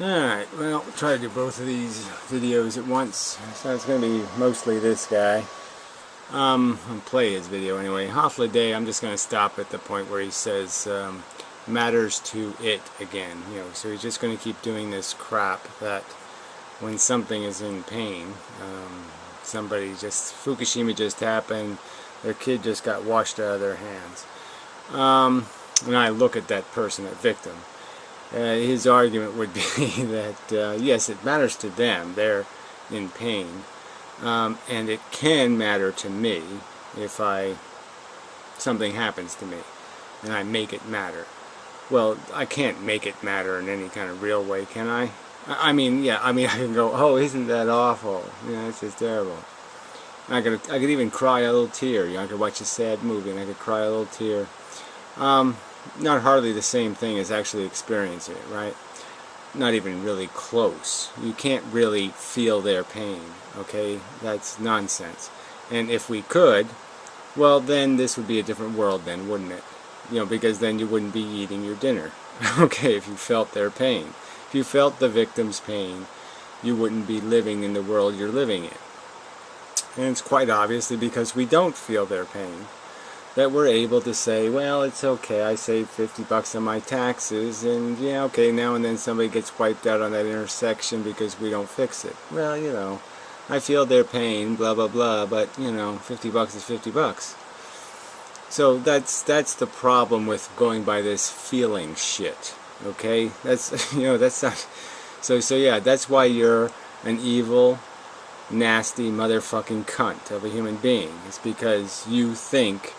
Alright, well, try to do both of these videos at once. So it's going to be mostly this guy. I'll play his video anyway. Hythloday, I'm just going to stop at the point where he says, matters to it again. You know, so he's just going to keep doing this crap that when something is in pain, Fukushima just happened, their kid just got washed out of their hands. And I look at that person, that victim. His argument would be that, yes, it matters to them, they're in pain, and it can matter to me if something happens to me, and I make it matter. Well, I can't make it matter in any kind of real way, can I? I mean, I can go, oh, isn't that awful? Yeah, it's just terrible. I could even cry a little tear. You know, I could watch a sad movie and I could cry a little tear. Not hardly the same thing as actually experiencing it, right? Not even really close. You can't really feel their pain, okay? That's nonsense. And if we could, well, then this would be a different world then, wouldn't it? You know, because then you wouldn't be eating your dinner, okay, if you felt their pain. If you felt the victim's pain, you wouldn't be living in the world you're living in. And it's quite obviously because we don't feel their pain that we're able to say, well, it's okay, I saved $50 on my taxes, and yeah, okay, now and then somebody gets wiped out on that intersection because we don't fix it. Well, you know, I feel their pain, blah, blah, blah, but, you know, $50 is $50. So that's the problem with going by this feeling shit, okay? That's, you know, that's not, so yeah, that's why you're an evil, nasty motherfucking cunt of a human being. It's because you think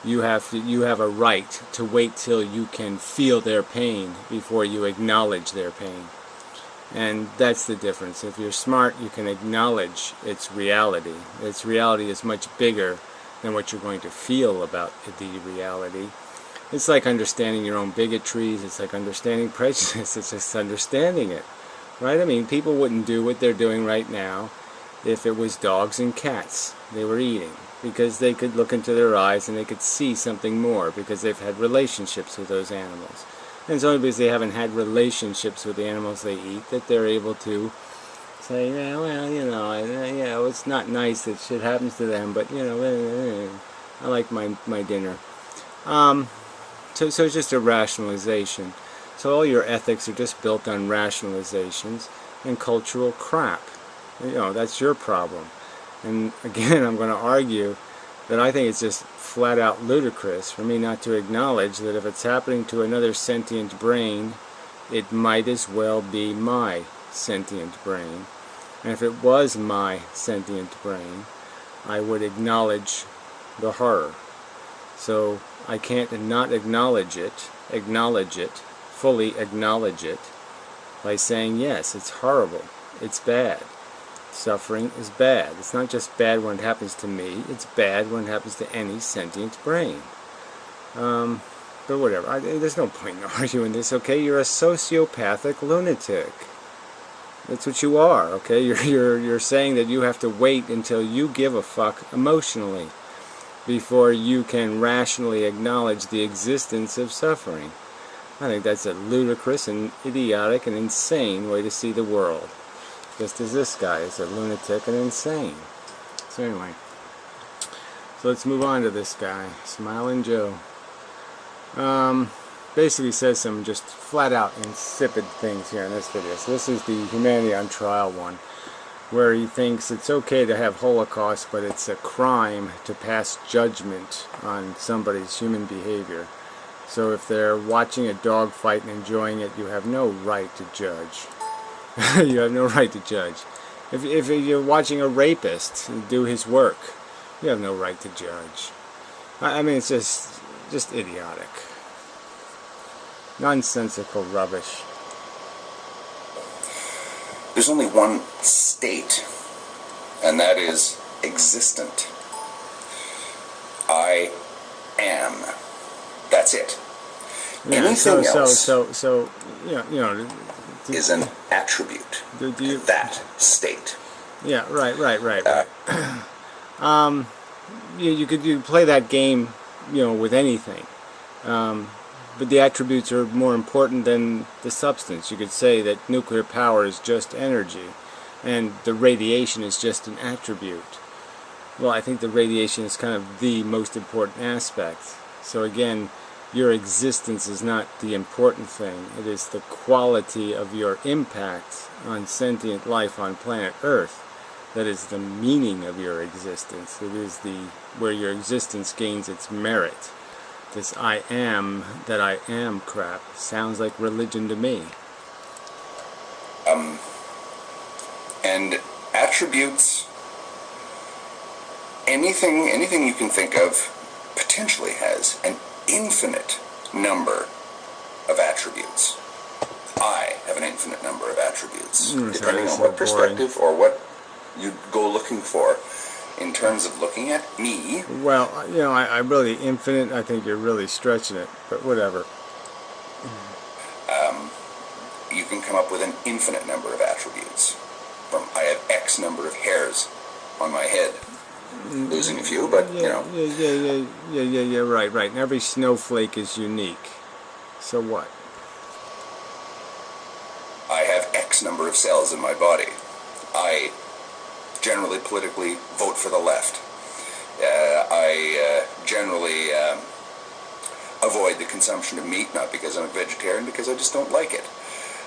you have a right to wait till you can feel their pain before you acknowledge their pain. And that's the difference. If you're smart, you can acknowledge its reality. Its reality is much bigger than what you're going to feel about the reality. It's like understanding your own bigotries. It's like understanding prejudice. It's just understanding it, right? I mean, people wouldn't do what they're doing right now if it was dogs and cats they were eating, because they could look into their eyes and they could see something more because they've had relationships with those animals. And it's only because they haven't had relationships with the animals they eat that they're able to say, yeah, well, you know, yeah, well, it's not nice that shit happens to them, but, you know, I like my dinner. So it's just a rationalization. So all your ethics are just built on rationalizations and cultural crap. You know, that's your problem. And again, I'm going to argue that I think it's just flat out ludicrous for me not to acknowledge that if it's happening to another sentient brain, it might as well be my sentient brain. And if it was my sentient brain, I would acknowledge the horror. So I can't not acknowledge it, fully acknowledge it, by saying, yes, it's horrible, it's bad. Suffering is bad. It's not just bad when it happens to me, it's bad when it happens to any sentient brain. But whatever, there's no point in arguing this, okay? You're a sociopathic lunatic. That's what you are, okay? You're saying that you have to wait until you give a fuck emotionally before you can rationally acknowledge the existence of suffering. I think that's a ludicrous and idiotic and insane way to see the world. Just as this guy is a lunatic and insane. So anyway, so let's move on to this guy, Smiling Joe. Basically says some just flat out insipid things here in this video. So this is the Humanity on Trial one, where he thinks it's okay to have Holocaust, but it's a crime to pass judgment on somebody's human behavior. So if they're watching a dog fight and enjoying it, you have no right to judge. You have no right to judge. If you're watching a rapist do his work, you have no right to judge. I mean, it's just idiotic. Nonsensical rubbish. There's only one state, and that is existent. I am. That's it. Yeah, Anything else so you know is an attribute to that state. Yeah, right. You could play that game, you know, with anything. but the attributes are more important than the substance. You could say that nuclear power is just energy, and the radiation is just an attribute. Well, I think the radiation is kind of the most important aspect. So again, your existence is not the important thing. It is the quality of your impact on sentient life on planet Earth that is the meaning of your existence. It is where your existence gains its merit. This I am that I am crap sounds like religion to me. And attributes, anything you can think of potentially has an infinite number of attributes. I have an infinite number of attributes, depending on what perspective or what you go looking for. In terms of looking at me... Well, you know, I really infinite, I think you're really stretching it, but whatever. You can come up with an infinite number of attributes. I have X number of hairs on my head. Losing a few, but, you know... Yeah, right. And every snowflake is unique. So what? I have X number of cells in my body. I generally politically vote for the left. I generally avoid the consumption of meat, not because I'm a vegetarian, because I just don't like it.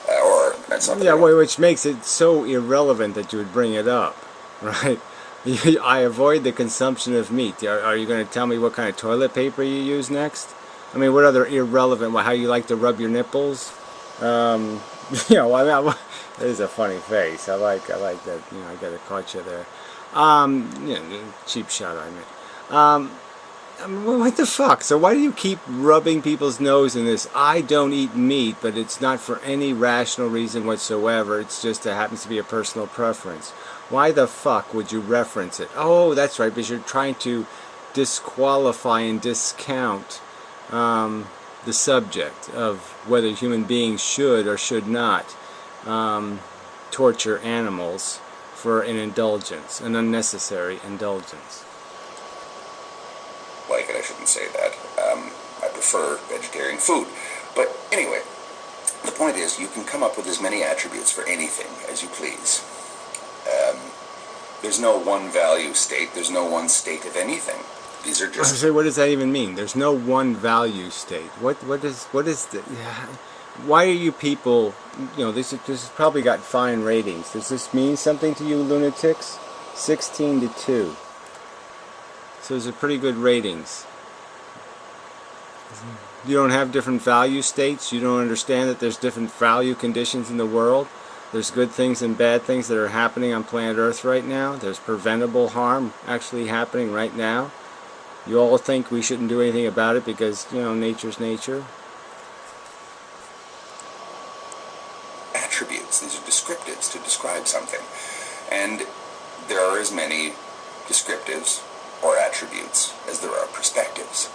Or that's not. Yeah, well, which makes it so irrelevant that you would bring it up, right? I avoid the consumption of meat. Are you going to tell me what kind of toilet paper you use next? I mean, what other irrelevant? How you like to rub your nipples? You know, I mean, it is a funny face. I like that. You know, I got to caught you there. You know, cheap shot. I mean, what the fuck? So why do you keep rubbing people's nose in this? I don't eat meat, but it's not for any rational reason whatsoever. It's just it happens to be a personal preference. Why the fuck would you reference it? Oh, that's right, because you're trying to disqualify and discount the subject of whether human beings should or should not torture animals for an indulgence, an unnecessary indulgence. Like it, I shouldn't say that. I prefer vegetarian food. But anyway, the point is, you can come up with as many attributes for anything as you please. There's no one value state. There's no one state of anything. These are just... So what does that even mean? There's no one value state. What is the... Why are you people... You know, this has probably got fine ratings. Does this mean something to you lunatics? 16-2. So those are pretty good ratings. You don't have different value states? You don't understand that there's different value conditions in the world? There's good things and bad things that are happening on planet Earth right now. There's preventable harm actually happening right now. You all think we shouldn't do anything about it because, you know, nature's nature. Attributes. These are descriptives to describe something. And there are as many descriptives or attributes as there are perspectives.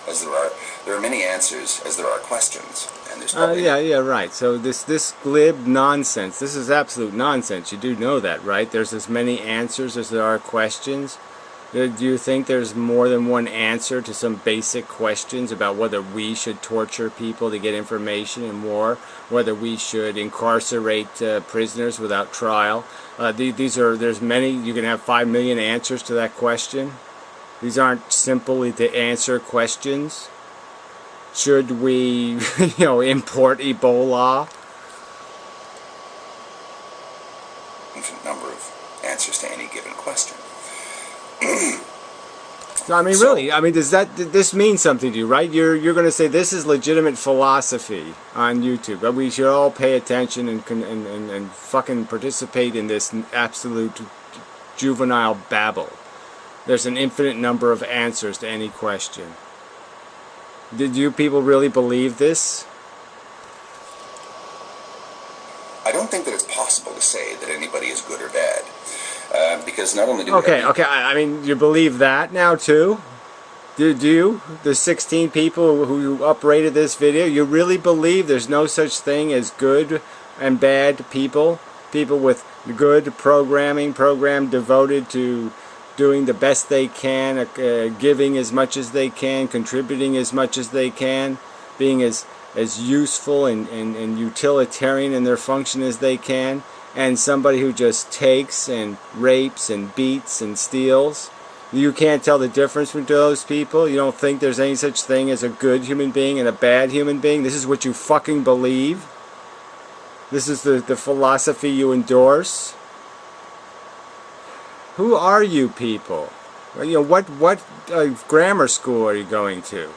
As there are many answers as there are questions. And there's probably yeah, right. So this glib nonsense, this is absolute nonsense. You do know that, right? There's as many answers as there are questions. Do you think there's more than one answer to some basic questions about whether we should torture people to get information in war, whether we should incarcerate prisoners without trial? There's many. You can have 5 million answers to that question. These aren't simply to answer questions. Should we, import Ebola? Infinite number of answers to any given question. I mean, really, I mean, does this mean something to you, right? You're going to say this is legitimate philosophy on YouTube, but we should all pay attention and fucking participate in this absolute juvenile babble. There's an infinite number of answers to any question. Did you people really believe this? I don't think that it's possible to say that anybody is good or bad. Because not only do okay, I mean, you believe that now too? Do you? The 16 people who uprated this video, you really believe there's no such thing as good and bad people? People with good program devoted to doing the best they can, giving as much as they can, contributing as much as they can. being as useful and utilitarian in their function as they can, and somebody who just takes and rapes and beats and steals? You can't tell the difference between those people? You don't think there's any such thing as a good human being and a bad human being? This is what you fucking believe? This is the philosophy you endorse? Who are you people? You know, what grammar school are you going to?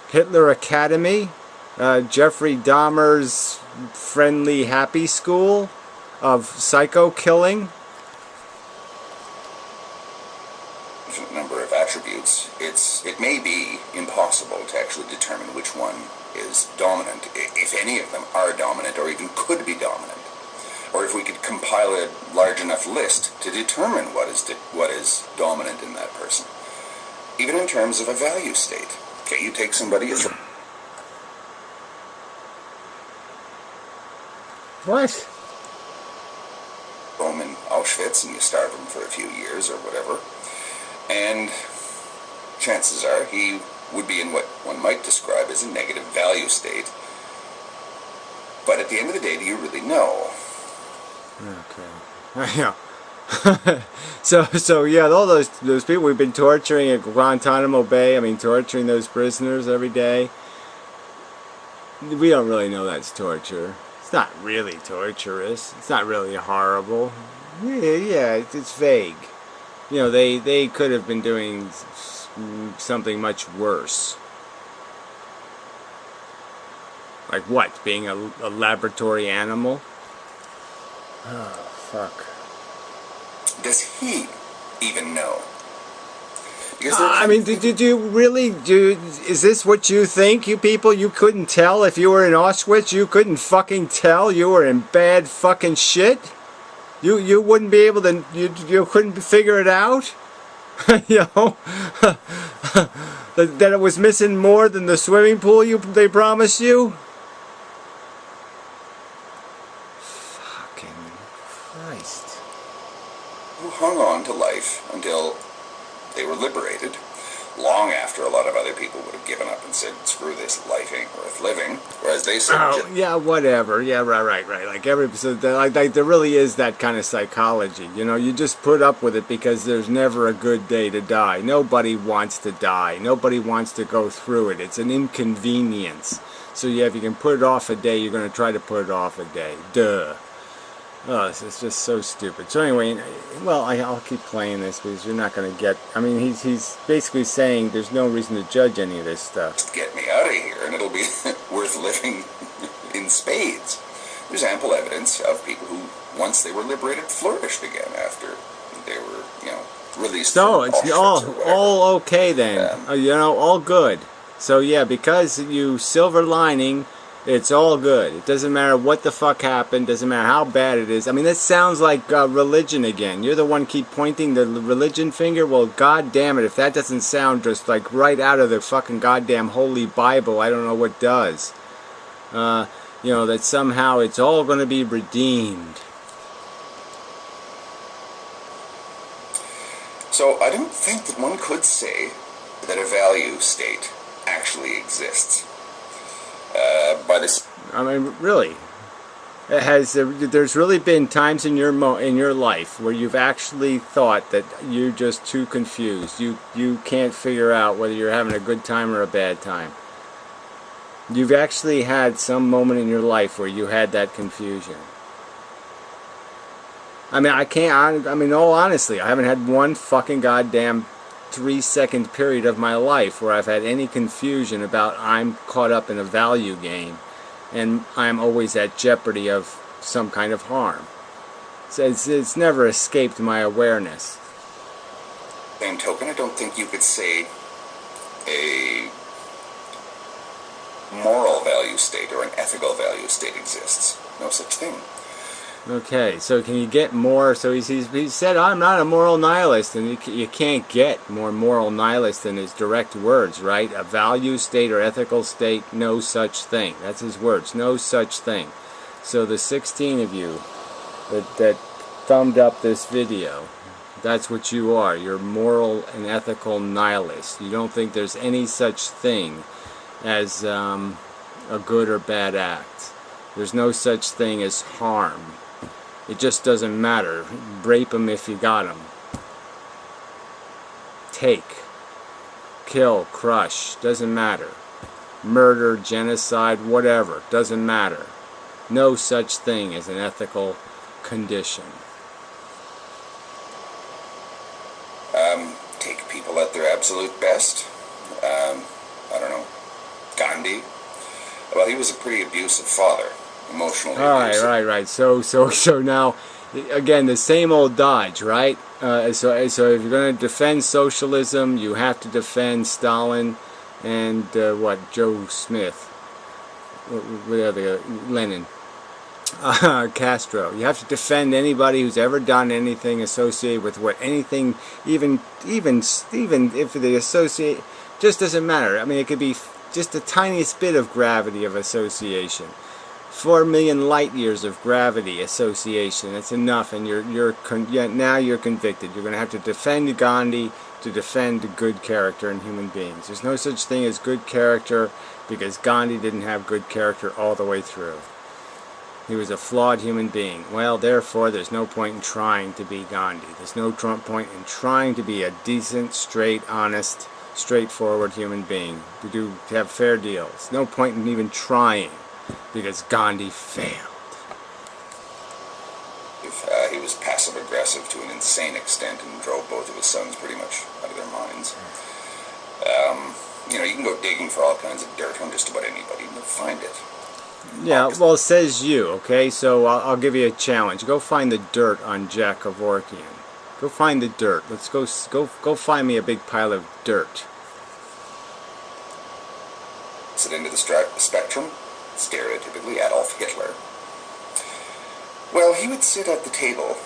Hitler Academy? Jeffrey Dahmer's friendly happy school of psycho killing? Number of attributes, it may be impossible to actually determine which one is dominant, if any of them are dominant or even could be dominant, or if we could compile a large enough list to determine what is dominant in that person, even in terms of a value state. Okay, you take somebody as What? home in Auschwitz and you starve him for a few years or whatever, and chances are he would be in what one might describe as a negative value state. But at the end of the day, do you really know? Okay. Yeah. so yeah, all those people we've been torturing at Guantanamo Bay, I mean torturing those prisoners every day, we don't really know that's torture. It's not really torturous. It's not really horrible. Yeah, it's vague. You know, they could have been doing something much worse. Like what? Being a laboratory animal? Oh, fuck. Does he even know? I mean, did you really is this what you think, you people? You couldn't tell if you were in Auschwitz? You couldn't fucking tell you were in bad fucking shit? You wouldn't be able to, you couldn't figure it out? You know? That it was missing more than the swimming pool they promised you? Fucking Christ. Who hung on to life until they were liberated, long after a lot of other people would have given up and said, screw this, life ain't worth living, whereas they said, oh, yeah, whatever, yeah, right, like every, so like there really is that kind of psychology, you know, you just put up with it because there's never a good day to die. Nobody wants to die, nobody wants to go through it, it's an inconvenience, so yeah, if you can put it off a day, you're going to try to put it off a day, duh. Oh, it's just so stupid. So anyway, well, I'll keep playing this because you're not going to get... I mean, he's basically saying there's no reason to judge any of this stuff. Get me out of here and it'll be worth living in spades. There's ample evidence of people who, once they were liberated, flourished again after they were, you know, released so from it's Auschwitz all okay then. You know, all good. So yeah, because you silver lining... It's all good. It doesn't matter what the fuck happened. Doesn't matter how bad it is. I mean, this sounds like religion again. You're the one keep pointing the religion finger. Well, god damn it. If that doesn't sound just like right out of the fucking goddamn Holy Bible, I don't know what does. You know, that somehow it's all going to be redeemed. So I don't think that one could say that a value state actually exists. By this, I mean, really, there's really been times in your life where you've actually thought that you're just too confused. You can't figure out whether you're having a good time or a bad time. You've actually had some moment in your life where you had that confusion. I mean, I mean, all honestly, I haven't had one fucking goddamn 3-second period of my life where I've had any confusion about I'm caught up in a value game and I'm always at jeopardy of some kind of harm. So it's never escaped my awareness. Same token, I don't think you could say a moral value state or an ethical value state exists. No such thing. Okay, so can you get more? So he said, I'm not a moral nihilist, and you can't get more moral nihilist than his direct words, right? A value state or ethical state, no such thing. That's his words, no such thing. So the 16 of you that thumbed up this video, that's what you are. You're moral and ethical nihilists. You don't think there's any such thing as a good or bad act. There's no such thing as harm. It just doesn't matter. Rape them if you got them. Take, kill, crush, doesn't matter. Murder, genocide, whatever, doesn't matter. No such thing as an ethical condition. Take people at their absolute best. I don't know. Gandhi. Well, he was a pretty abusive father. Emotionally abusive. Right. So now, again, the same old dodge, right? So if you're going to defend socialism, you have to defend Stalin and Joe Smith, Lenin, Castro. You have to defend anybody who's ever done anything associated with anything, even if they associate, just doesn't matter. I mean, it could be just the tiniest bit of gravity of association. 4 million light years of gravity association. That's enough, and now you're convicted. You're going to have to defend Gandhi to defend good character in human beings. There's no such thing as good character because Gandhi didn't have good character all the way through. He was a flawed human being. Well, therefore, there's no point in trying to be Gandhi. There's no point in trying to be a decent, straight, honest, straightforward human being. To have fair deals. No point in even trying because Gandhi failed. He was passive-aggressive to an insane extent and drove both of his sons pretty much out of their minds. You can go digging for all kinds of dirt on just about anybody and you'll find it. Yeah, well, says you, okay? So I'll give you a challenge. Go find the dirt on Jack Kevorkian. Go find the dirt. Let's go find me a big pile of dirt. Sit into the spectrum, stereotypically Adolf Hitler. Well, he would sit at the table,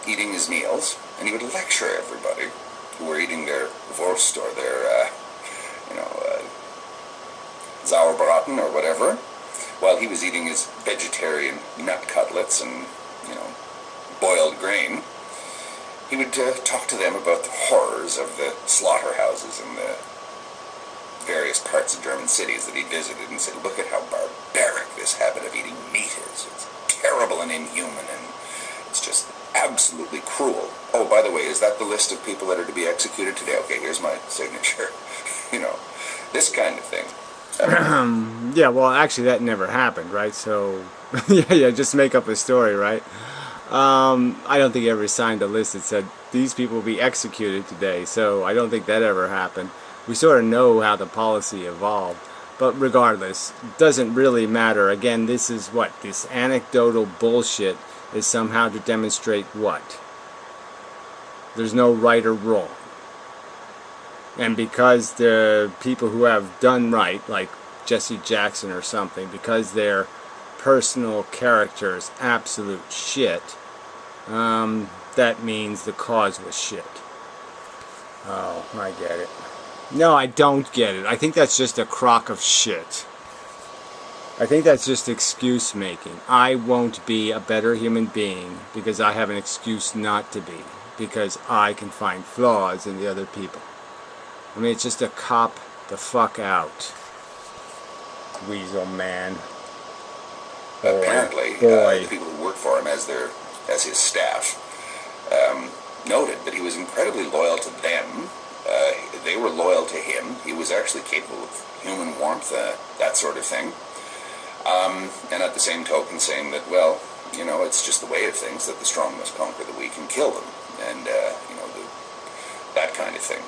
eating his meals, and he would lecture everybody who were eating their Wurst or their, Sauerbraten or whatever, while he was eating his vegetarian nut cutlets and, boiled grain. He would talk to them about the horrors of the slaughterhouses in the various parts of German cities that he visited and said, look at how barbaric this habit of eating meat is. It's terrible and inhuman, and it's just absolutely cruel. Oh, by the way, is that the list of people that are to be executed today? Okay, here's my signature. This kind of thing. Yeah, well, actually that never happened, right? So, yeah, just make up a story, right? I don't think he ever signed a list that said these people will be executed today, so I don't think that ever happened. We sort of know how the policy evolved, but regardless, it doesn't really matter. Again, this anecdotal bullshit is somehow to demonstrate what? There's no right or wrong. And because the people who have done right, like Jesse Jackson or something, because their personal character is absolute shit, that means the cause was shit. Oh, I get it. No, I don't get it. I think that's just a crock of shit. I think that's just excuse making. I won't be a better human being because I have an excuse not to be, because I can find flaws in the other people. I mean, it's just a cop the fuck out. Weasel man. Apparently, the people who work for him as his staff noted that he was incredibly loyal to them. They were loyal to him. He was actually capable of human warmth, that sort of thing. And at the same token saying that, well, it's just the way of things, that the strong must conquer the weak and kill them. And, that kind of thing.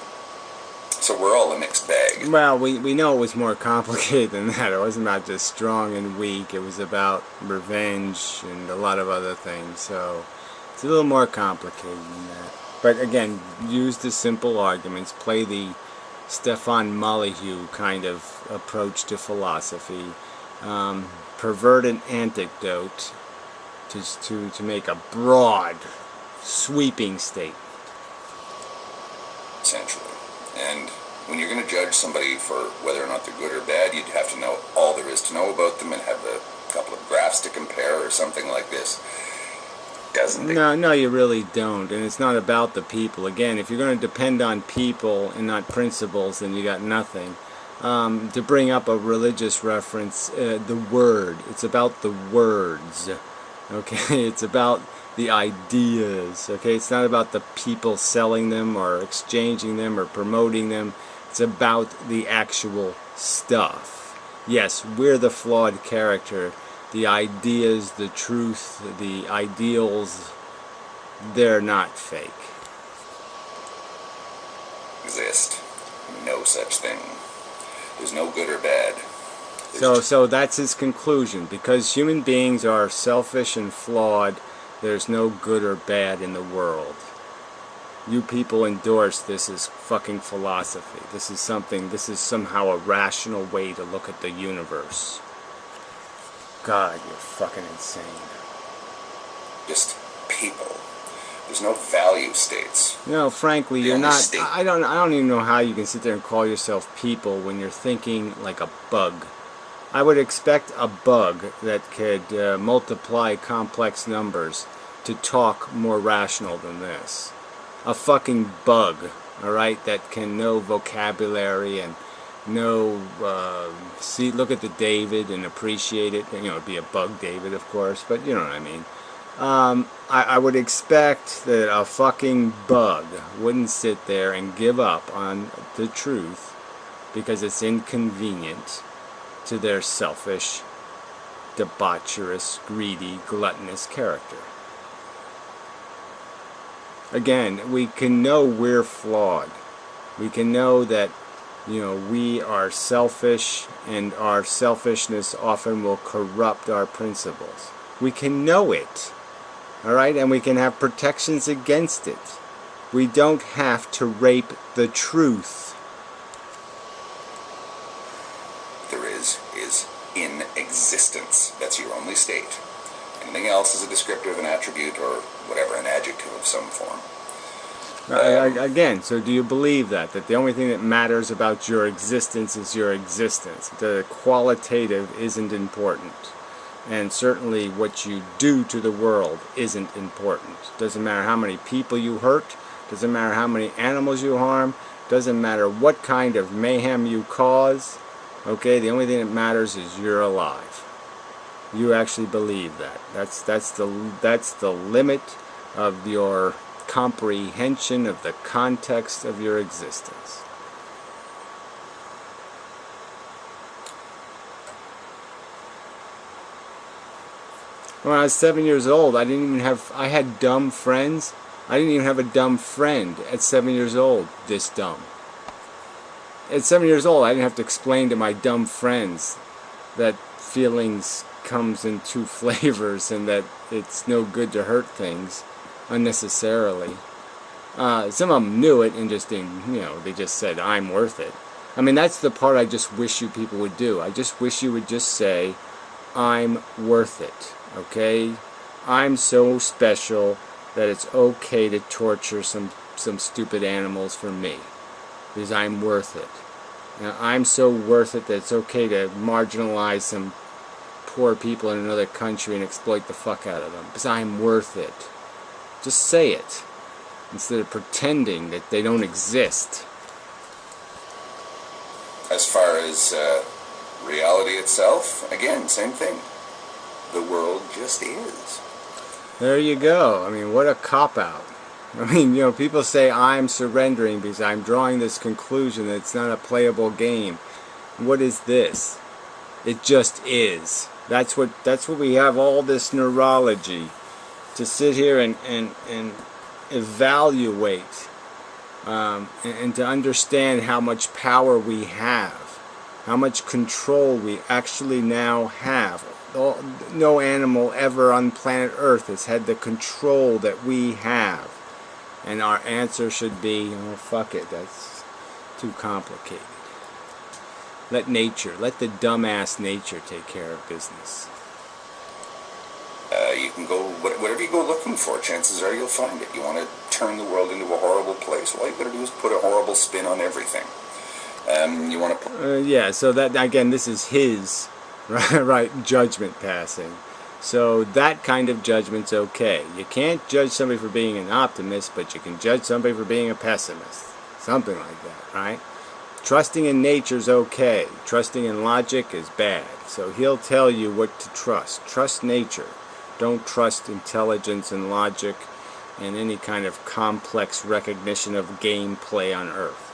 So we're all a mixed bag. Well, we know it was more complicated than that. It wasn't about just strong and weak. It was about revenge and a lot of other things. So it's a little more complicated than that. But again, use the simple arguments. Play the Stefan Molyneux kind of approach to philosophy. Pervert an anecdote to make a broad, sweeping statement. Essentially. And when you're going to judge somebody for whether or not they're good or bad, you'd have to know all there is to know about them and have a couple of graphs to compare or something like this. Doesn't it? No, you really don't. And it's not about the people. Again, if you're going to depend on people and not principles, then you got nothing. to bring up a religious reference, the word. It's about the words. Okay, it's about the ideas. Okay, it's not about the people selling them or exchanging them or promoting them. It's about the actual stuff. Yes, we're the flawed character. The ideas, the truth, the ideals, they're not fake. Exist. No such thing. There's no good or bad. So that's his conclusion. Because human beings are selfish and flawed, there's no good or bad in the world. You people endorse this as fucking philosophy. This is somehow a rational way to look at the universe. God, you're fucking insane. Just people. There's no value states. No, frankly, you're not. I don't even know how you can sit there and call yourself people when you're thinking like a bug. I would expect a bug that could multiply complex numbers to talk more rational than this. A fucking bug, alright, that can know vocabulary and know, look at the David and appreciate it. You know, it'd be a bug David, of course, but you know what I mean. I would expect that a fucking bug wouldn't sit there and give up on the truth because it's inconvenient to their selfish, debaucherous, greedy, gluttonous character. Again, we can know we're flawed. We can know that, you know, we are selfish and our selfishness often will corrupt our principles. We can know it, alright, and we can have protections against it. We don't have to rape the truth. There is in existence. That's your only state. Anything else is a descriptive, an attribute, or whatever, an adjective of some form. Again, so do you believe that the only thing that matters about your existence is your existence? The qualitative isn't important. And certainly what you do to the world isn't important. Doesn't matter how many people you hurt, doesn't matter how many animals you harm, doesn't matter what kind of mayhem you cause. Okay, the only thing that matters is you're alive. You actually believe that. That's the limit of your comprehension of the context of your existence. When I was 7 years old, I had dumb friends. I didn't even have a dumb friend at 7 years old, this dumb. At 7 years old, I didn't have to explain to my dumb friends that feelings comes in two flavors and that it's no good to hurt things unnecessarily. Some of them knew it and just didn't, you know, they just said, I'm worth it. I mean, that's the part I just wish you people would do. I just wish you would just say, I'm worth it, okay? I'm so special that it's okay to torture some stupid animals for me, because I'm worth it. Now, I'm so worth it that it's okay to marginalize some poor people in another country and exploit the fuck out of them, because I'm worth it. Just say it, instead of pretending that they don't exist. As far as reality itself, again, same thing. The world just is. There you go. I mean, what a cop-out. I mean, you know, people say I'm surrendering because I'm drawing this conclusion that it's not a playable game. What is this? It just is. That's what we have all this neurology to sit here and evaluate and to understand how much power we have, how much control we actually now have. No animal ever on planet Earth has had the control that we have. And our answer should be, oh, fuck it, that's too complicated. Let nature, let the dumbass nature take care of business. You can go, whatever you go looking for, chances are you'll find it. You want to turn the world into a horrible place, all you got to do is put a horrible spin on everything. You want to... yeah, so that, again, this is his, right, judgment passing. So that kind of judgment's okay. You can't judge somebody for being an optimist, but you can judge somebody for being a pessimist. Something like that, right? Trusting in nature's okay. Trusting in logic is bad. So he'll tell you what to trust. Trust nature. Don't trust intelligence and logic and any kind of complex recognition of gameplay on Earth.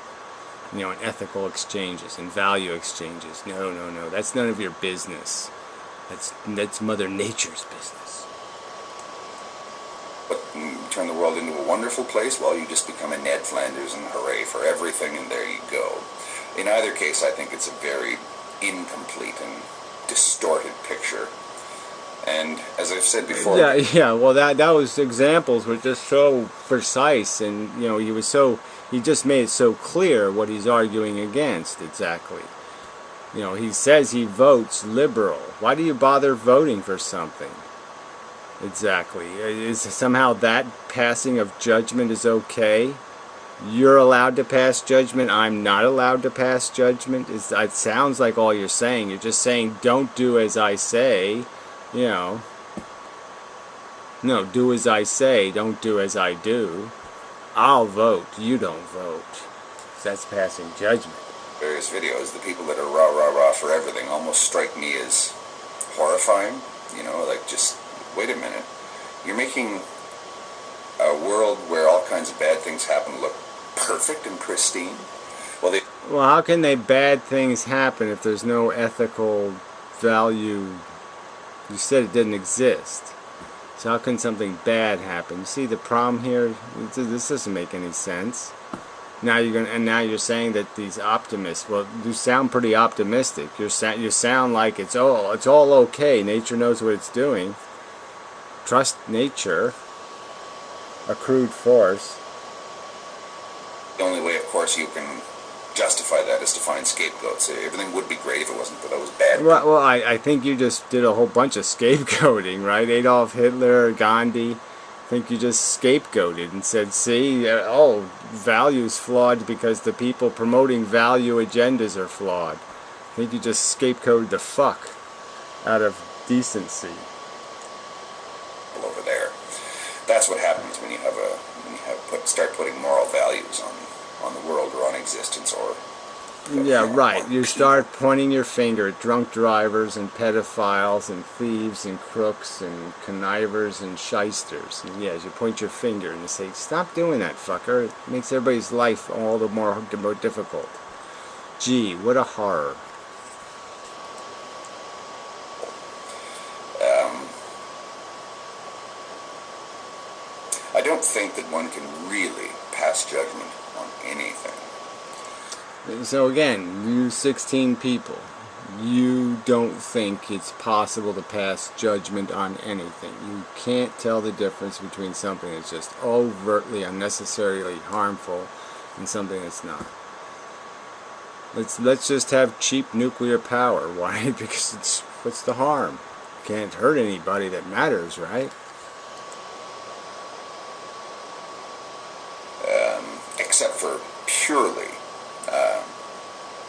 You know, and ethical exchanges and value exchanges. No, no, no. That's none of your business. That's Mother Nature's business. But turn the world into a wonderful place, well, you just become a Ned Flanders and hooray for everything, and there you go. In either case, I think it's a very incomplete and distorted picture. And as I've said before, yeah. Well, that was examples were just so precise, and you know, he just made it so clear what he's arguing against exactly. You know, he says he votes liberal. Why do you bother voting for something? Exactly. Is somehow that passing of judgment is okay? You're allowed to pass judgment. I'm not allowed to pass judgment. It sounds like all you're saying. You're just saying, don't do as I say. You know. No, do as I say. Don't do as I do. I'll vote. You don't vote. That's passing judgment. Various videos, the people that are rah, rah, rah for everything almost strike me as horrifying. You know, like just, wait a minute. You're making a world where all kinds of bad things happen look perfect and pristine. Well, how can bad things happen if there's no ethical value? You said it didn't exist. So how can something bad happen? You see the problem here? This doesn't make any sense. Now you're saying that these optimists, well, you sound pretty optimistic. You sound like it's all okay. Nature knows what it's doing. Trust nature. A crude force. The only way, of course, you can justify that is to find scapegoats. Everything would be great if it wasn't for those bad people. Well, I think you just did a whole bunch of scapegoating, right? Adolf Hitler, Gandhi. I think you just scapegoated and said, see, value's flawed because the people promoting value agendas are flawed. I think you just scapegoated the fuck out of decency. Over there. That's what happens when you start putting moral values on the world or on existence, or yeah, right. You start pointing your finger at drunk drivers and pedophiles and thieves and crooks and connivers and shysters. And yes, you point your finger and you say, stop doing that, fucker. It makes everybody's life all the more difficult. Gee, what a horror. I don't think that one can really pass judgment on anything. So again, you 16 people, you don't think it's possible to pass judgment on anything. You can't tell the difference between something that's just overtly, unnecessarily harmful and something that's not. Let's just have cheap nuclear power. Why? Because what's the harm? Can't hurt anybody that matters, right? Except for purely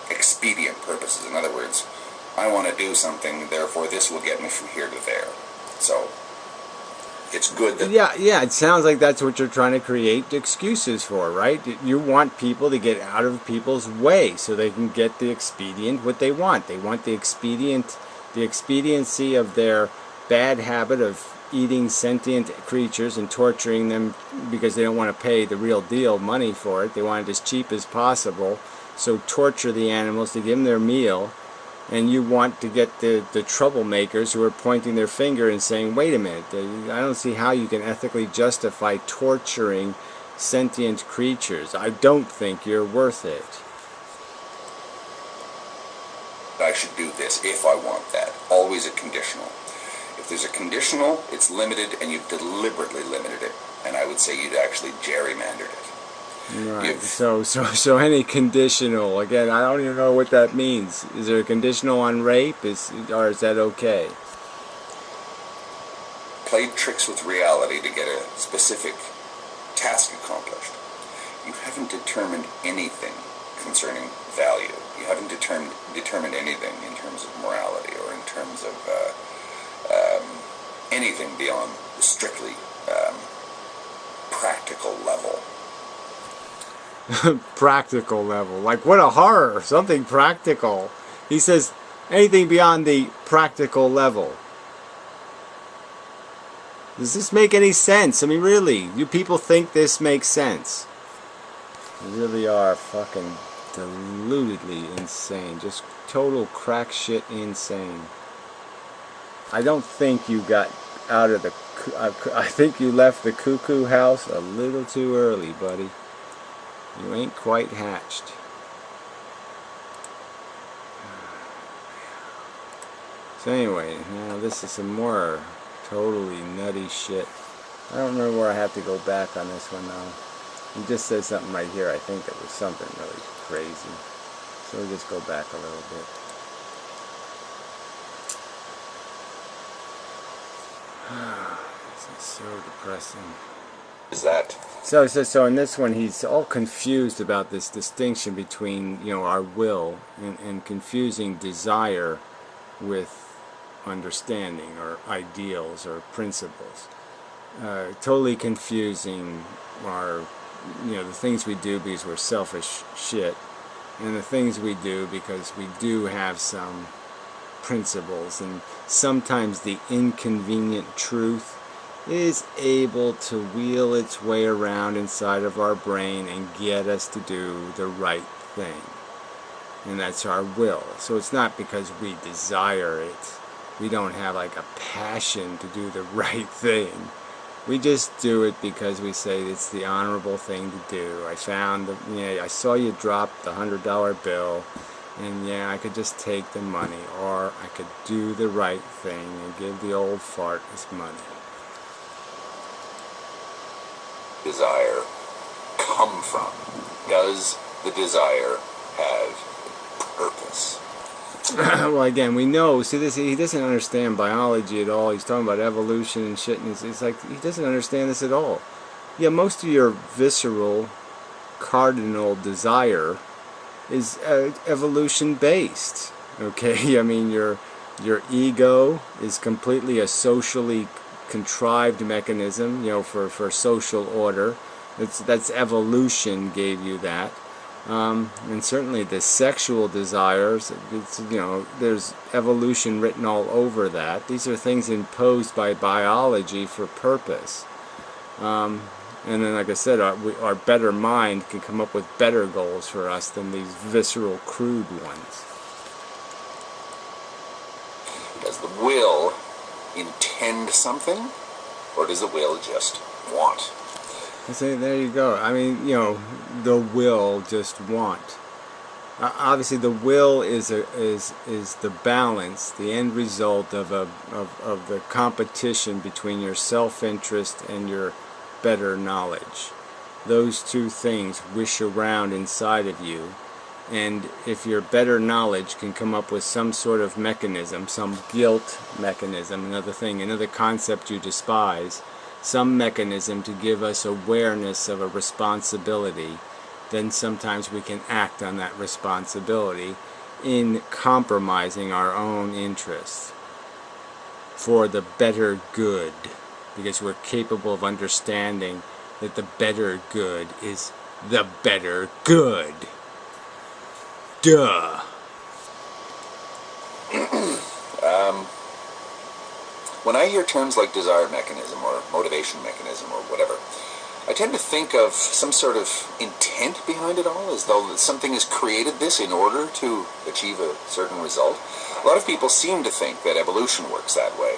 expedient purposes. In other words, I want to do something, therefore this will get me from here to there. So it's good that... Yeah, it sounds like that's what you're trying to create excuses for, right? You want people to get out of people's way so they can get the expedient what they want. They want the expediency of their bad habit of eating sentient creatures and torturing them because they don't want to pay the real deal money for it. They want it as cheap as possible. So torture the animals to give them their meal. And you want to get the troublemakers who are pointing their finger and saying, wait a minute, I don't see how you can ethically justify torturing sentient creatures. I don't think you're worth it. I should do this if I want that. Always a conditional. If there's a conditional, it's limited, and you've deliberately limited it. And I would say you'd actually gerrymandered it. Right. So any conditional, again, I don't even know what that means. Is there a conditional on rape? Or is that okay? Played tricks with reality to get a specific task accomplished. You haven't determined anything concerning value. You haven't determined anything in terms of morality or in terms of anything beyond the strictly practical level. practical level. Like, what a horror, something practical. He says anything beyond the practical level. Does this make any sense? I mean, really, you people think this makes sense? You really are fucking deludedly insane. Just total crack shit insane. I don't think you got out of the... I think you left the cuckoo house a little too early, buddy. You ain't quite hatched. So anyway, now this is some more totally nutty shit. I don't remember where I have to go back on this one though. He just said something right here. I think that was something really crazy. So we'll just go back a little bit. This is so depressing. Is that? So in this one he's all confused about this distinction between, you know, our will and confusing desire with understanding or ideals or principles. Totally confusing our, you know, the things we do because we're selfish shit, and the things we do because we do have some principles, and sometimes the inconvenient truth is able to wheel its way around inside of our brain and get us to do the right thing. And that's our will. So it's not because we desire it. We don't have like a passion to do the right thing. We just do it because we say it's the honorable thing to do. I found the, I saw you drop the $100 bill, and yeah, I could just take the money, or I could do the right thing and give the old fart his money. Desire come from? Does the desire have purpose? Well, again, we know, see this, he doesn't understand biology at all. He's talking about evolution and shit, and it's like, he doesn't understand this at all. Yeah, most of your visceral, cardinal desire is evolution based, okay? I mean, your ego is completely a socially contrived mechanism, you know, for social order. That's evolution gave you that. And certainly the sexual desires, it's, you know, there's evolution written all over that. These are things imposed by biology for purpose. And then, like I said, our better mind can come up with better goals for us than these visceral, crude ones. Does the will intend something, or does the will just want? I say, there you go. I mean, you know, the will just want. Obviously, the will is the balance, the end result of the competition between your self-interest and your better knowledge. Those two things wish around inside of you, and if your better knowledge can come up with some sort of mechanism, some guilt mechanism, another concept you despise, some mechanism to give us awareness of a responsibility, then sometimes we can act on that responsibility in compromising our own interests for the better good, because we're capable of understanding that the better good is the better good. Duh. When I hear terms like desire mechanism or motivation mechanism or whatever, I tend to think of some sort of intent behind it all, as though something has created this in order to achieve a certain result. A lot of people seem to think that evolution works that way.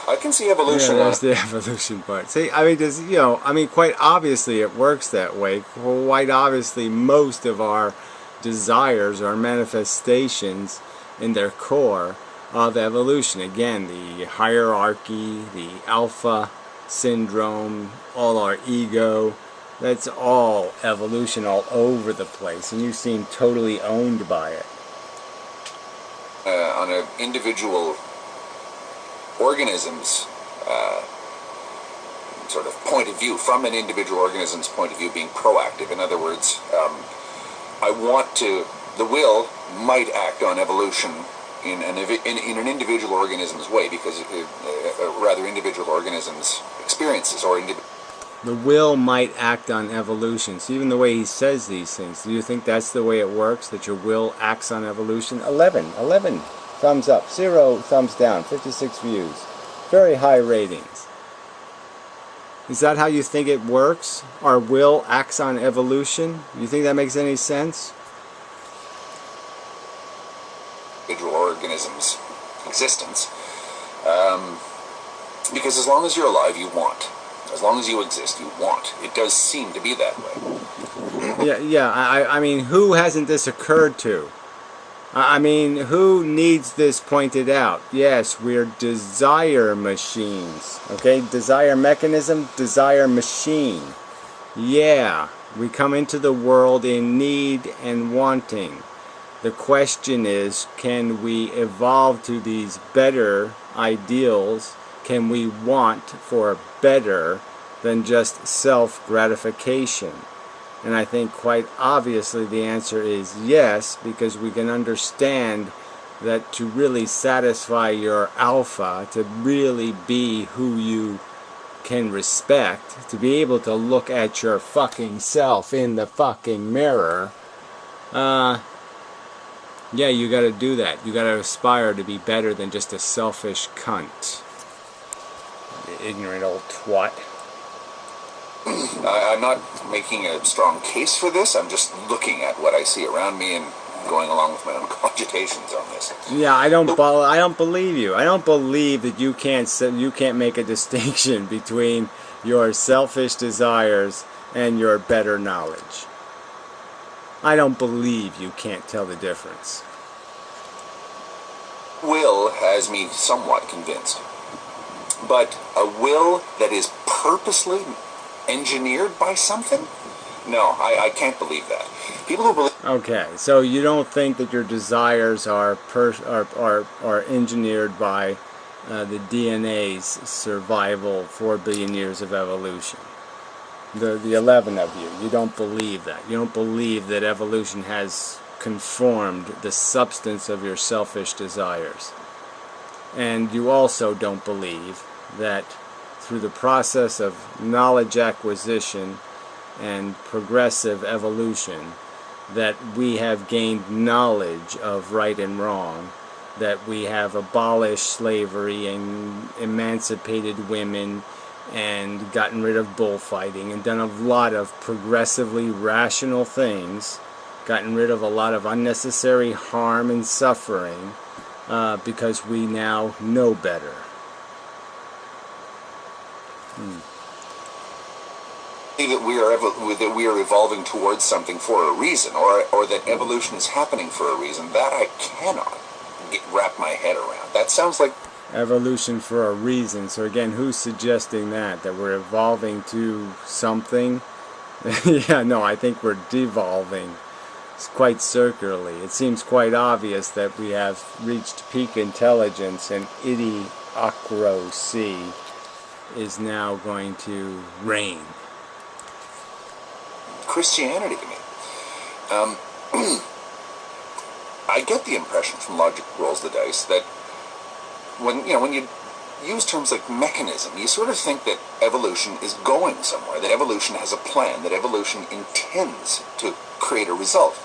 I can see evolution... Yeah, that's the evolution part. See, I mean, quite obviously it works that way. Quite obviously most of our desires are manifestations in their core of evolution. Again, the hierarchy, the alpha syndrome, all our ego, that's all evolution all over the place, and you seem totally owned by it. On an individual organism's sort of point of view, from an individual organism's point of view, being proactive. In other words, the will might act on evolution in an individual organism's way, because rather individual organisms' experiences or The will might act on evolution. So even the way he says these things, do you think that's the way it works, that your will acts on evolution? 11 thumbs up, 0 thumbs down, 56 views. Very high ratings. Is that how you think it works? Our will acts on evolution? You think that makes any sense? Individual organism's existence. Because as long as you're alive, you want. As long as you exist, you want. It does seem to be that way. Yeah. I mean, who hasn't this occurred to? I mean, who needs this pointed out? Yes, we're desire machines. Okay, desire mechanism, desire machine. Yeah, we come into the world in need and wanting. The question is, can we evolve to these better ideals? Can we want for better than just self-gratification? And I think quite obviously the answer is yes, because we can understand that to really satisfy your alpha, to really be who you can respect, to be able to look at your fucking self in the fucking mirror, yeah, you gotta do that. You gotta aspire to be better than just a selfish cunt. Ignorant old twat. I'm not making a strong case for this. I'm just looking at what I see around me and going along with my own cogitations on this. Yeah, I don't believe you. I don't believe that you can't make a distinction between your selfish desires and your better knowledge. I don't believe you can't tell the difference. Will has me somewhat convinced. But a will that is purposely engineered by something? No, I can't believe that. People who believe... Okay, so you don't think that your desires are engineered by the DNA's survival 4 billion years of evolution? The 11 of you don't believe that. You don't believe that evolution has conformed the substance of your selfish desires. And you also don't believe that through the process of knowledge acquisition and progressive evolution that we have gained knowledge of right and wrong, that we have abolished slavery and emancipated women and gotten rid of bullfighting and done a lot of progressively rational things, gotten rid of a lot of unnecessary harm and suffering because we now know better. That we are evolving towards something for a reason, or that evolution is happening for a reason, that I cannot wrap my head around. That sounds like evolution for a reason. So again, who's suggesting that we're evolving to something? Yeah, no, I think we're devolving. It's quite circularly. It seems quite obvious that we have reached peak intelligence, and idiocracy is now going to reign. Christianity to me. I get the impression from Logic Rolls the Dice that when you use terms like mechanism, you sort of think that evolution is going somewhere, that evolution has a plan, that evolution intends to create a result.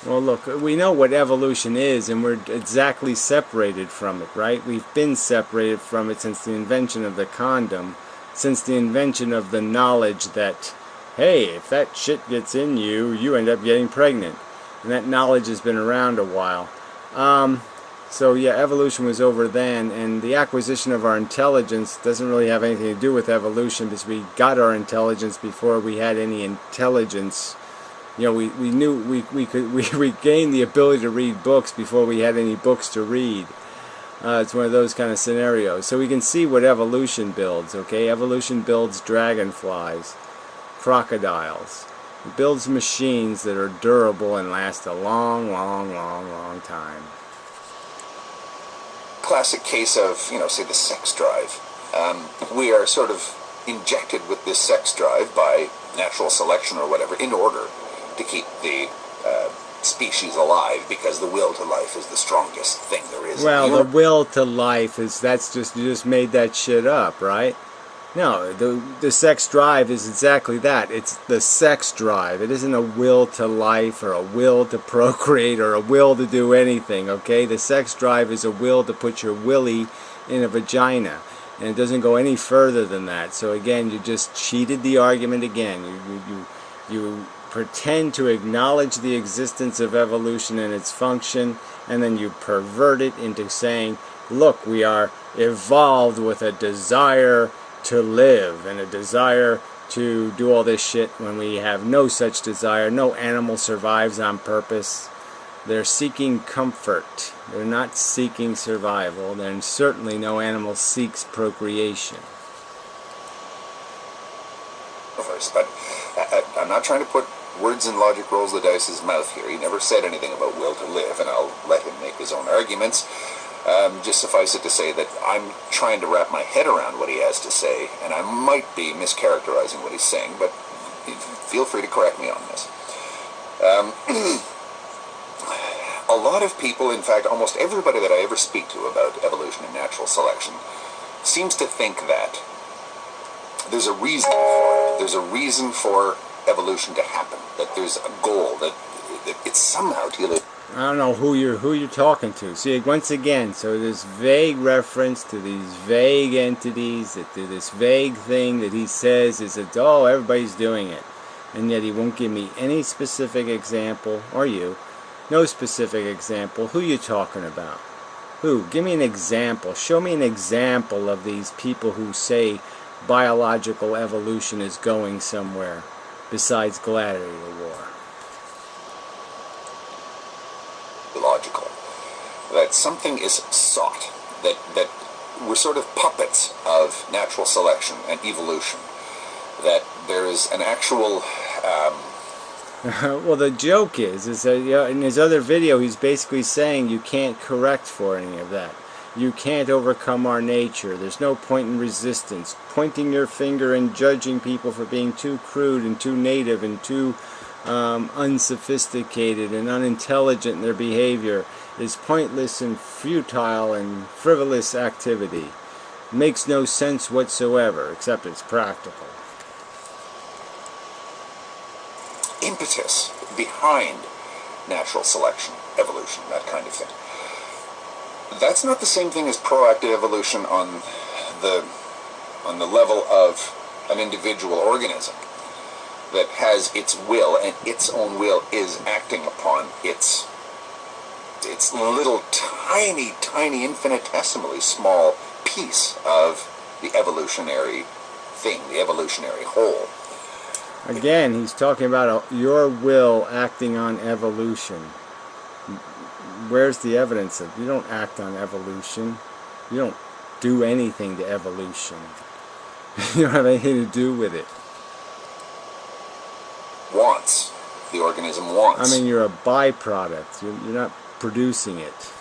Well, look, we know what evolution is, and we're exactly separated from it, right? We've been separated from it since the invention of the condom, since the invention of the knowledge that, hey, if that shit gets in you, you end up getting pregnant. And that knowledge has been around a while. So yeah, evolution was over then, and the acquisition of our intelligence doesn't really have anything to do with evolution, because we got our intelligence before we had any intelligence. You know, we knew we gained the ability to read books before we had any books to read. It's one of those kind of scenarios. So we can see what evolution builds, okay? Evolution builds dragonflies, crocodiles. It builds machines that are durable and last a long, long, long, long time. Classic case of, say the sex drive. We are sort of injected with this sex drive by natural selection or whatever in order to keep the species alive, because the will to life is the strongest thing there is. Well, the will to life is, you just made that shit up, right? No, the sex drive is exactly that. It's the sex drive. It isn't a will to life or a will to procreate or a will to do anything, okay? The sex drive is a will to put your willy in a vagina. And it doesn't go any further than that. So again, you just cheated the argument again. You pretend to acknowledge the existence of evolution and its function, and then you pervert it into saying, look, we are evolved with a desire to live and a desire to do all this shit when we have no such desire. No animal survives on purpose. They're seeking comfort. They're not seeking survival. Then certainly no animal seeks procreation. But I'm not trying to put words in Logic Rolls the Dice's mouth here. He never said anything about will to live, and I'll let him make his own arguments. Just suffice it to say that I'm trying to wrap my head around what he has to say, and I might be mischaracterizing what he's saying, but feel free to correct me on this. A lot of people, in fact, almost everybody that I ever speak to about evolution and natural selection, seems to think that there's a reason for it. There's a reason for evolution to happen. That there's a goal. That it's somehow to... I don't know who you're talking to. See, once again, so this vague reference to these vague entities, to this vague thing that he says is that, oh, everybody's doing it. And yet he won't give me any specific example, or you. No specific example. Who you talking about? Who? Give me an example. Show me an example of these people who say biological evolution is going somewhere besides gladiator war. Logical. That something is sought. That we're sort of puppets of natural selection and evolution. That there is an actual... Well, the joke is that in his other video he's basically saying you can't correct for any of that. You can't overcome our nature. There's no point in resistance. Pointing your finger and judging people for being too crude and too native and too unsophisticated and unintelligent in their behavior is pointless and futile and frivolous activity. It makes no sense whatsoever, except it's practical. Impetus behind natural selection, evolution, that kind of thing. That's not the same thing as proactive evolution on the level of an individual organism that has its will, and its own will is acting upon its little tiny infinitesimally small piece of the evolutionary thing, the evolutionary whole. Again, he's talking about your will acting on evolution. Where's the evidence of? You don't act on evolution. You don't do anything to evolution. You don't have anything to do with it. Wants. The organism wants. I mean, you're a byproduct. You're not producing it.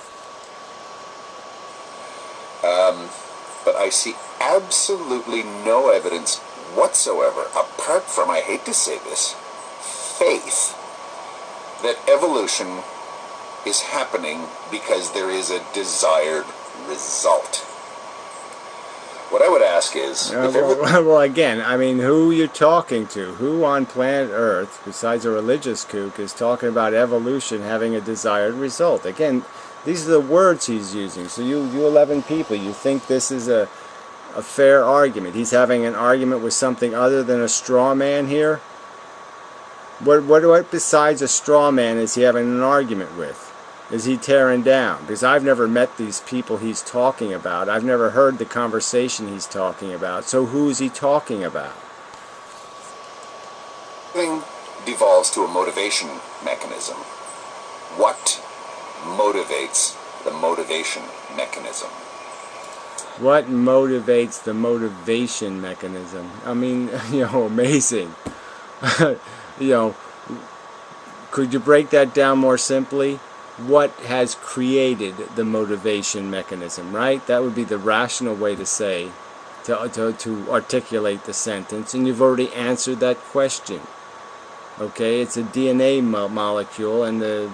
But I see absolutely no evidence whatsoever, apart from, I hate to say this, faith, that evolution is happening because there is a desired result. What I would ask is... well, again, I mean, who you're talking to? Who on planet Earth, besides a religious kook, is talking about evolution having a desired result? Again, these are the words he's using. So you 11 people, you think this is a fair argument? He's having an argument with something other than a straw man here? What besides a straw man is he having an argument with? Is he tearing down? Because I've never met these people he's talking about. I've never heard the conversation he's talking about. So who is he talking about? Everything devolves to a motivation mechanism. What motivates the motivation mechanism? What motivates the motivation mechanism? I mean, amazing. Could you break that down more simply? What has created the motivation mechanism, right? That would be the rational way to say, to articulate the sentence, and you've already answered that question. Okay, it's a DNA molecule, and the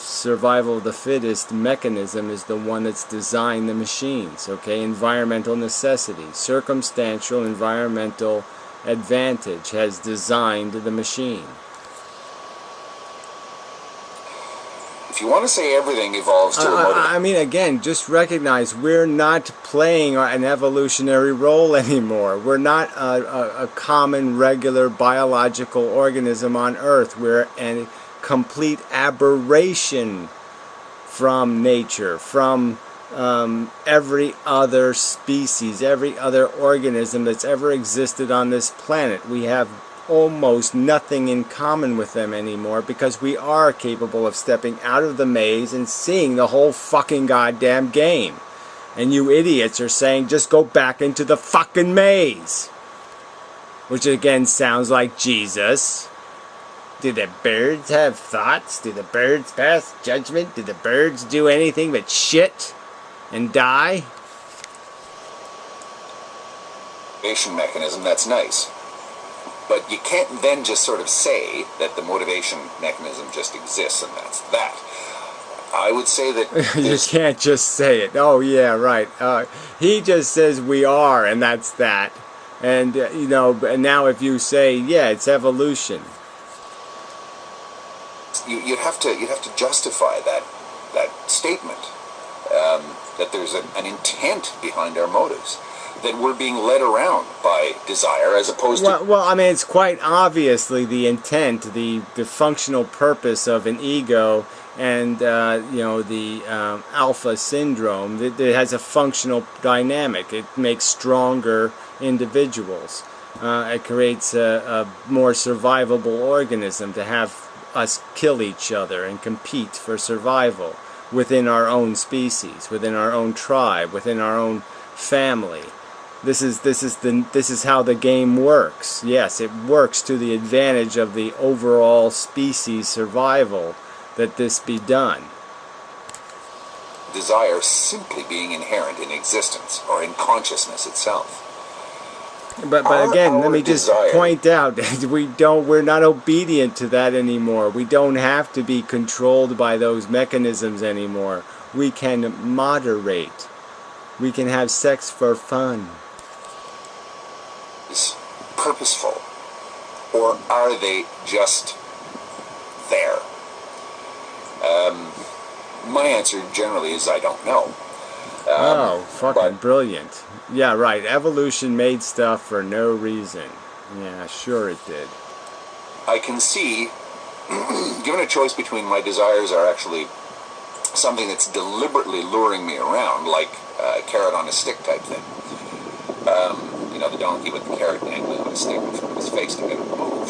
survival of the fittest mechanism is the one that's designed the machines, okay? Environmental necessity, circumstantial environmental advantage has designed the machine. If you want to say everything evolves to a motivation... I mean, again, just recognize we're not playing an evolutionary role anymore. We're not a common, regular biological organism on Earth. We're a complete aberration from nature, from every other species, every other organism that's ever existed on this planet. We have almost nothing in common with them anymore because we are capable of stepping out of the maze and seeing the whole fucking goddamn game. And you idiots are saying just go back into the fucking maze. Which again sounds like Jesus. Do the birds have thoughts? Do the birds pass judgment? Do the birds do anything but shit and die? Mechanism, that's nice. But you can't then just sort of say that the motivation mechanism just exists and that's that. I would say that... You can't just say it. Oh, yeah, right. He just says we are and that's that. And, you know, and now if you say, yeah, it's evolution. You'd have to justify that statement, that there's an intent behind our motives. That we're being led around by desire as opposed to... Well, I mean, it's quite obviously the intent, the functional purpose of an ego and, you know, the alpha syndrome. It has a functional dynamic. It makes stronger individuals. It creates a more survivable organism to have us kill each other and compete for survival within our own species, within our own tribe, within our own family. This is how the game works. Yes, it works to the advantage of the overall species survival that this be done. Desire simply being inherent in existence or in consciousness itself. But again, let me just point out that we're not obedient to that anymore. We don't have to be controlled by those mechanisms anymore. We can moderate. We can have sex for fun. Purposeful, or are they just there? My answer generally is I don't know. Oh, fucking brilliant. Yeah, right. Evolution made stuff for no reason. Yeah, sure it did. I can see, given a choice between my desires are actually something that's deliberately luring me around, like a carrot on a stick type thing. You know, the donkey with the carrot dangling on a stick in front of his face to get him to move.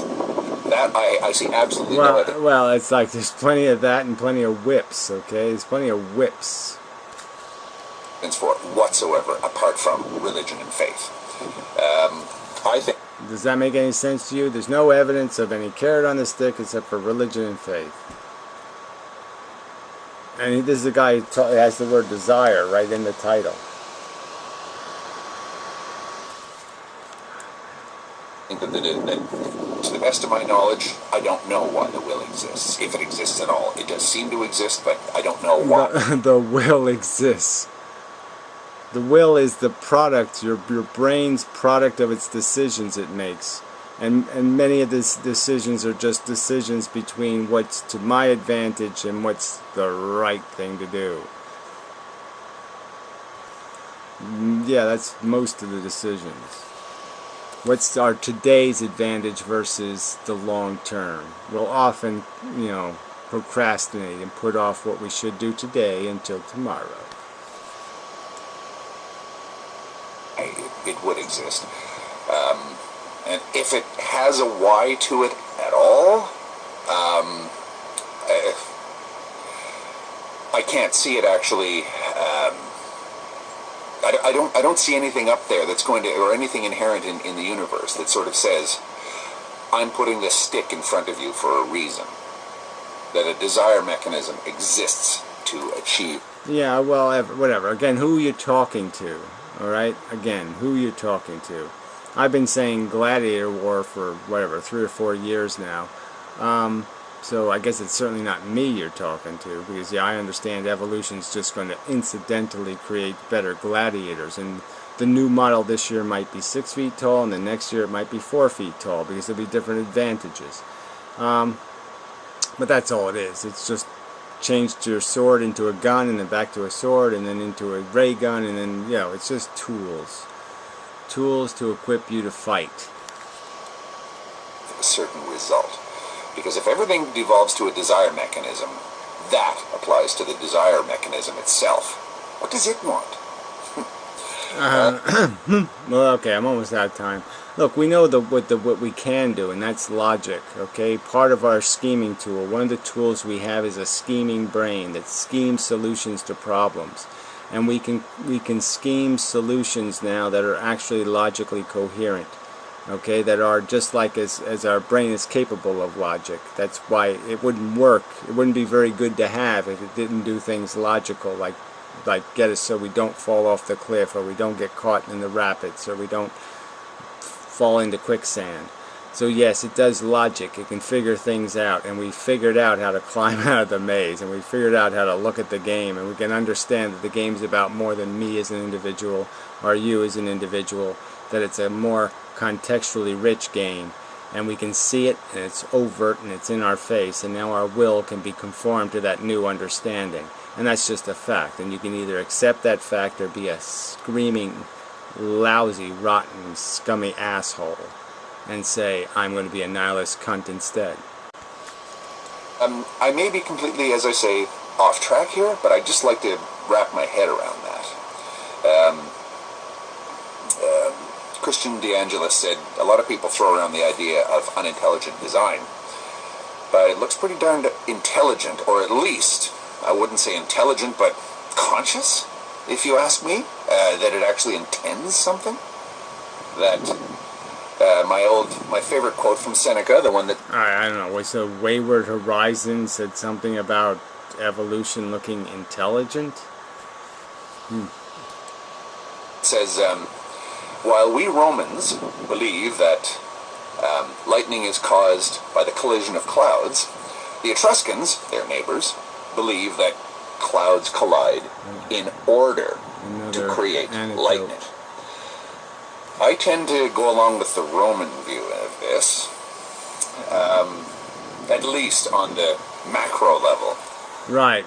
That I see absolutely no evidence. Well, it's like there's plenty of that and plenty of whips, okay? There's plenty of whips. For it whatsoever, apart from religion and faith. I think... Does that make any sense to you? There's no evidence of any carrot on the stick except for religion and faith. And this is a guy who has the word desire right in the title. I think that to the best of my knowledge, I don't know why the will exists. If it exists at all. It does seem to exist, but I don't know why. The will exists. The will is the product, your brain's product of its decisions it makes. And many of these decisions are just decisions between what's to my advantage and what's the right thing to do. Yeah, that's most of the decisions. What's our today's advantage versus the long term? We'll often, you know, procrastinate and put off what we should do today until tomorrow. It would exist. And if it has a why to it at all, I can't see it actually. I don't see anything up there that's going to, or anything inherent in the universe that sort of says, I'm putting this stick in front of you for a reason. That a desire mechanism exists to achieve. Yeah, well, whatever. Again, who are you talking to? Alright? Again, who are you talking to? I've been saying gladiator war for, whatever, 3 or 4 years now. So I guess it's certainly not me you're talking to, because yeah, I understand evolution's just going to incidentally create better gladiators, and the new model this year might be 6 feet tall, and the next year it might be 4 feet tall, because there'll be different advantages. But that's all it is. It's just changed your sword into a gun, and then back to a sword, and then into a ray gun, and then, you know, it's just tools. Tools to equip you to fight. A certain result. Because if everything devolves to a desire mechanism, that applies to the desire mechanism itself. What does it want? Well, okay, I'm almost out of time. Look, we know what we can do, and that's logic, okay? Part of our scheming tool, one of the tools we have is a scheming brain that schemes solutions to problems. And we can scheme solutions now that are actually logically coherent, okay? That are just like as our brain is capable of logic. That's why it wouldn't work. It wouldn't be very good to have if it didn't do things logical, like get us so we don't fall off the cliff, or we don't get caught in the rapids, or we don't fall into quicksand. So yes, it does logic. It can figure things out, and we figured out how to climb out of the maze, and we figured out how to look at the game, and we can understand that the game's about more than me as an individual or you as an individual, that it's a more contextually rich game, and we can see it, and it's overt, and it's in our face, and now our will can be conformed to that new understanding. And that's just a fact, and you can either accept that fact or be a screaming, lousy, rotten, scummy asshole and say, I'm going to be a nihilist cunt instead. I may be completely, as I say, off track here, but I'd just like to wrap my head around that. Christian DeAngelis said, a lot of people throw around the idea of unintelligent design, but it looks pretty darned intelligent, or at least, I wouldn't say intelligent, but conscious, if you ask me, that it actually intends something. That my favorite quote from Seneca, the one that I don't know. So Wayward Horizon said something about evolution looking intelligent. says, while we Romans believe that lightning is caused by the collision of clouds, the Etruscans, their neighbors, believe that clouds collide in order to create lightning. I tend to go along with the Roman view of this, at least on the macro level. Right.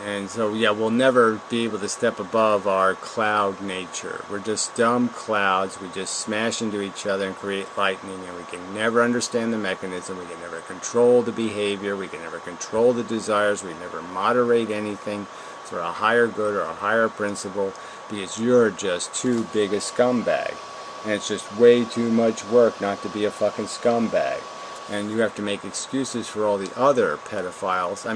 And so, yeah, we'll never be able to step above our cloud nature. We're just dumb clouds. We just smash into each other and create lightning, and we can never understand the mechanism. We can never control the behavior. We can never control the desires. We never moderate anything for a higher good or a higher principle, because you're just too big a scumbag. And it's just way too much work not to be a fucking scumbag. And you have to make excuses for all the other pedophiles,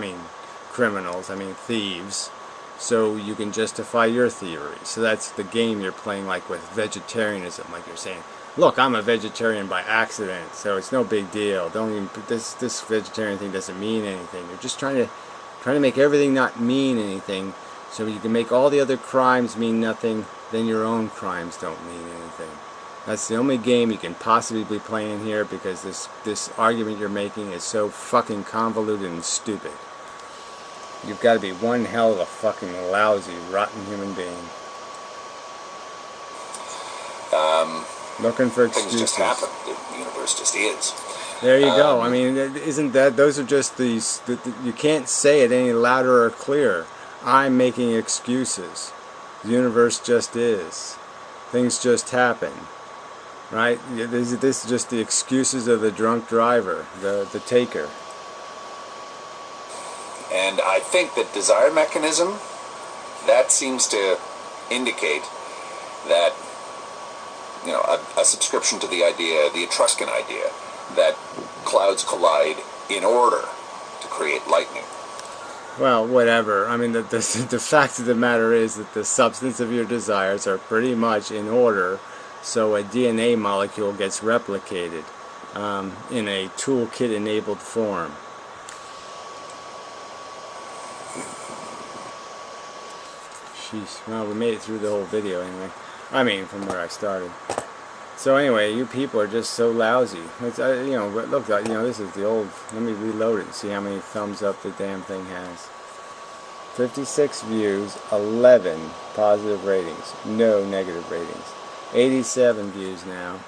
criminals, thieves, so you can justify your thievery. So that's the game you're playing, like with vegetarianism, like you're saying, look, I'm a vegetarian by accident, so it's no big deal. Don't even, this vegetarian thing doesn't mean anything. You're just trying to make everything not mean anything, so you can make all the other crimes mean nothing, then your own crimes don't mean anything. That's the only game you can possibly be playing here, because this argument you're making is so fucking convoluted and stupid. You've got to be one hell of a fucking lousy, rotten human being. Looking for excuses. Things just happen. The universe just is. There you go. Isn't that, those are just these, you can't say it any louder or clearer. I'm making excuses. The universe just is. Things just happen. Right? This is just the excuses of the drunk driver, the taker. And I think that desire mechanism, that seems to indicate that, a subscription to the idea, the Etruscan idea, that clouds collide in order to create lightning. Well, whatever. The fact of the matter is that the substance of your desires are pretty much in order, so a DNA molecule gets replicated in a toolkit-enabled form. Jeez, well, we made it through the whole video anyway. From where I started. So anyway, you people are just so lousy. It's, you know, look, you know, this is the old. Let me reload it and see how many thumbs up the damn thing has. 56 views, 11 positive ratings, no negative ratings. 87 views now.